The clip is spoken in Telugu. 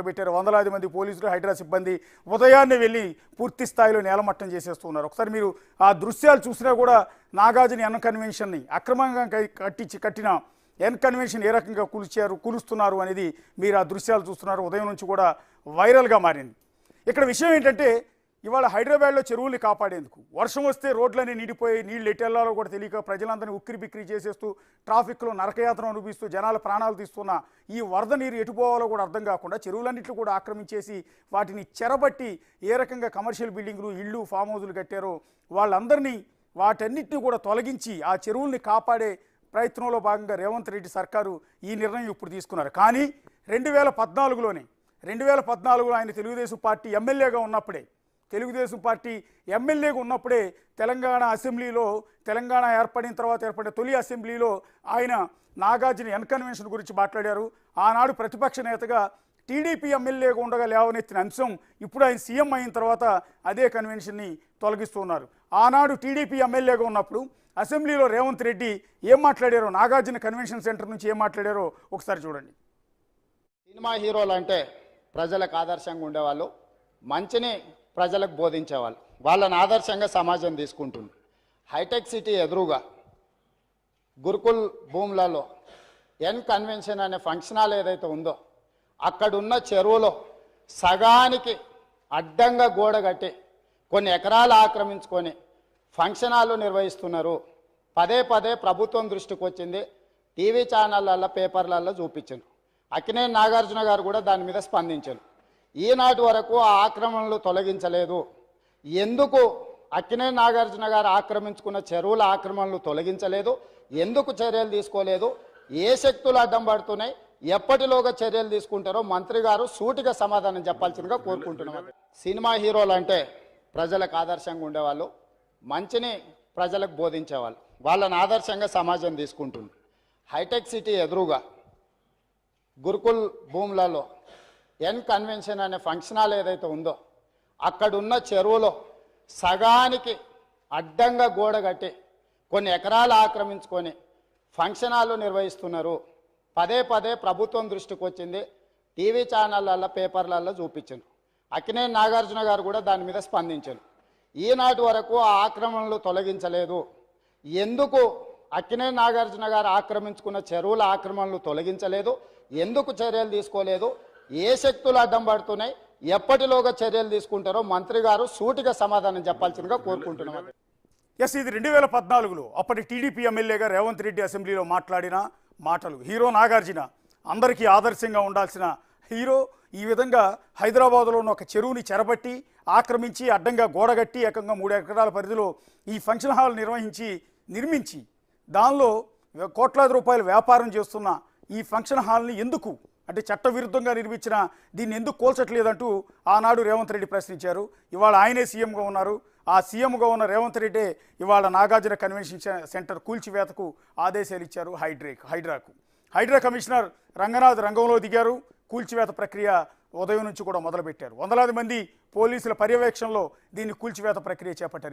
పెట్టారు. వందలాది మంది పోలీసులు, హైడ్రా సిబ్బంది ఉదయాన్నే వెళ్ళి పూర్తి స్థాయిలో నేలమట్టం చేసేస్తున్నారు. ఒకసారి మీరు ఆ దృశ్యాలు చూసినా కూడా నాగార్జున ఎన్ కన్వెన్షన్ని అక్రమంగా కట్టిన ఎన్ కన్వెన్షన్ ఏ రకంగా కూలుస్తున్నారు అనేది మీరు ఆ దృశ్యాలు చూస్తున్నారు. ఉదయం నుంచి కూడా వైరల్గా మారింది. ఇక్కడ విషయం ఏంటంటే ఇవాళ హైదరాబాద్లో చెరువుల్ని కాపాడేందుకు వర్షం వస్తే రోడ్లన్నీ నిండిపోయి నీళ్ళు ఎటెళ్లాలో కూడా తెలియక ప్రజలందరినీ ఉక్కిరి బిక్కిరి చేసేస్తూ ట్రాఫిక్లో నరకయాత్ర అనుభవిస్తూ జనాల ప్రాణాలు తీస్తున్న ఈ వరద నీరు ఎటుపోవాలో కూడా అర్థం కాకుండా చెరువులన్నింటినీ కూడా ఆక్రమించేసి వాటిని చెరబట్టి ఏ రకంగా కమర్షియల్ బిల్డింగ్లు, ఇళ్ళు, ఫామ్ హౌజులు కట్టారో వాళ్ళందరినీ వాటన్నిటిని కూడా తొలగించి ఆ చెరువుల్ని కాపాడే ప్రయత్నంలో భాగంగా రేవంత్ రెడ్డి సర్కారు ఈ నిర్ణయం ఇప్పుడు తీసుకున్నారు. కానీ 2014లో ఆయన తెలుగుదేశం పార్టీ ఎమ్మెల్యేగా ఉన్నప్పుడే తెలంగాణ అసెంబ్లీలో తెలంగాణ ఏర్పడిన తర్వాత ఏర్పడిన తొలి అసెంబ్లీలో ఆయన నాగార్జున ఎన్ కన్వెన్షన్ గురించి మాట్లాడారు. ఆనాడు ప్రతిపక్ష నేతగా టీడీపీ ఎమ్మెల్యేగా ఉండగా లేవనెత్తిన అంశం ఇప్పుడు ఆయన సీఎం అయిన తర్వాత అదే కన్వెన్షన్ని తొలగిస్తున్నారు. ఆనాడు టీడీపీ ఎమ్మెల్యేగా ఉన్నప్పుడు అసెంబ్లీలో రేవంత్ రెడ్డి ఏం మాట్లాడారో, నాగార్జున కన్వెన్షన్ సెంటర్ నుంచి ఏం మాట్లాడారో ఒకసారి చూడండి. సినిమా హీరోలు అంటే ప్రజలకు ఆదర్శంగా ఉండేవాళ్ళు, మంచిని ప్రజలకు బోధించేవాళ్ళు, వాళ్ళని ఆదర్శంగా సమాజం తీసుకుంటుంది. హైటెక్ సిటీ ఎదురుగా గురుకుల్ భూములలో ఎన్ కన్వెన్షన్ అనే ఫంక్షన్ హాల్ ఏదైతే ఉందో అక్కడున్న చెరువులో సగానికి అడ్డంగా గోడ కట్టి కొన్ని ఎకరాలు ఆక్రమించుకొని ఫంక్షన్ హాల్ నిర్వహిస్తున్నారు. పదే ప్రభుత్వం దృష్టికి వచ్చింది, టీవీ ఛానళ్ళల్లో, పేపర్లలో చూపించారు. అక్కినేని నాగార్జున గారు కూడా దాని మీద స్పందించారు. ఈనాటి వరకు ఆ ఆక్రమణలు తొలగించలేదు. ఎందుకు అక్కినేని నాగార్జున గారు ఆక్రమించుకున్న చెరువుల ఆక్రమణలు తొలగించలేదు? ఎందుకు చర్యలు తీసుకోలేదు? ఏ శక్తులు అడ్డం పడుతున్నాయి? ఎప్పటిలోగా చర్యలు తీసుకుంటారో మంత్రి గారు సూటిగా సమాధానం చెప్పాల్సిందిగా కోరుకుంటున్నాం. సినిమా హీరోలు అంటే ప్రజలకు ఆదర్శంగా ఉండేవాళ్ళు, మంచిని ప్రజలకు బోధించేవాళ్ళు, వాళ్ళని ఆదర్శంగా సమాజం తీసుకుంటుంది. హైటెక్ సిటీ ఎదురుగా గురుకుల్ భూములలో ఎన్ కన్వెన్షన్ అనే ఫంక్షన్ హాల్ ఏదైతే ఉందో అక్కడున్న చెరువులో సగానికి అడ్డంగా గోడ కట్టి కొన్ని ఎకరాలు ఆక్రమించుకొని ఫంక్షన్ హాల్ నిర్వహిస్తున్నారు. పదే ప్రభుత్వం దృష్టికి వచ్చింది, టీవీ ఛానళ్ళల్లో, పేపర్లలో చూపించారు. అక్కినేని నాగార్జున గారు కూడా దాని మీద స్పందించారు. ఈనాటి వరకు ఆ ఆక్రమణలు తొలగించలేదు. ఎందుకు అక్కినేని నాగార్జున గారు ఆక్రమించుకున్న చెరువుల ఆక్రమణలు తొలగించలేదు? ఎందుకు చర్యలు తీసుకోలేదు? ఏ శక్తులు అడ్డం పడుతున్నాయి? ఎప్పటిలోగా చర్యలు తీసుకుంటారో మంత్రి గారు సూటిగా సమాధానం చెప్పాల్సిందిగా కోరుకుంటున్నాం. ఎస్, ఇది 2014లో అప్పటి టీడీపీ ఎమ్మెల్యేగా రేవంత్ రెడ్డి అసెంబ్లీలో మాట్లాడిన మాటలు. హీరో నాగార్జున అందరికీ ఆదర్శంగా ఉండాల్సిన హీరో ఈ విధంగా హైదరాబాద్లో ఉన్న ఒక చెరువుని చెరబట్టి ఆక్రమించి అడ్డంగా గోడగట్టి ఏకంగా 3 ఎకరాల పరిధిలో ఈ ఫంక్షన్ హాల్ నిర్మించి దానిలో కోట్లాది రూపాయలు వ్యాపారం చేస్తున్న ఈ ఫంక్షన్ హాల్ని ఎందుకు అంటే చట్టవిరుద్ధంగా నిర్మించిన దీన్ని ఎందుకు కోల్చట్లేదంటూ ఆనాడు రేవంత్ రెడ్డి ప్రశ్నించారు. ఇవాళ ఆయనే సీఎంగా ఉన్నారు. ఆ సీఎంగా ఉన్న రేవంత్ రెడ్డి ఇవాళ నాగార్జున కన్వెన్షన్ సెంటర్ కూల్చివేతకు ఆదేశాలు ఇచ్చారు హైడ్రాకు. హైడ్రా కమిషనర్ రంగనాథ్ రంగంలో దిగారు. కూల్చివేత ప్రక్రియ ఉదయం నుంచి కూడా మొదలుపెట్టారు. వందలాది మంది పోలీసుల పర్యవేక్షణలో దీన్ని కూల్చివేత ప్రక్రియ చేపట్టారు.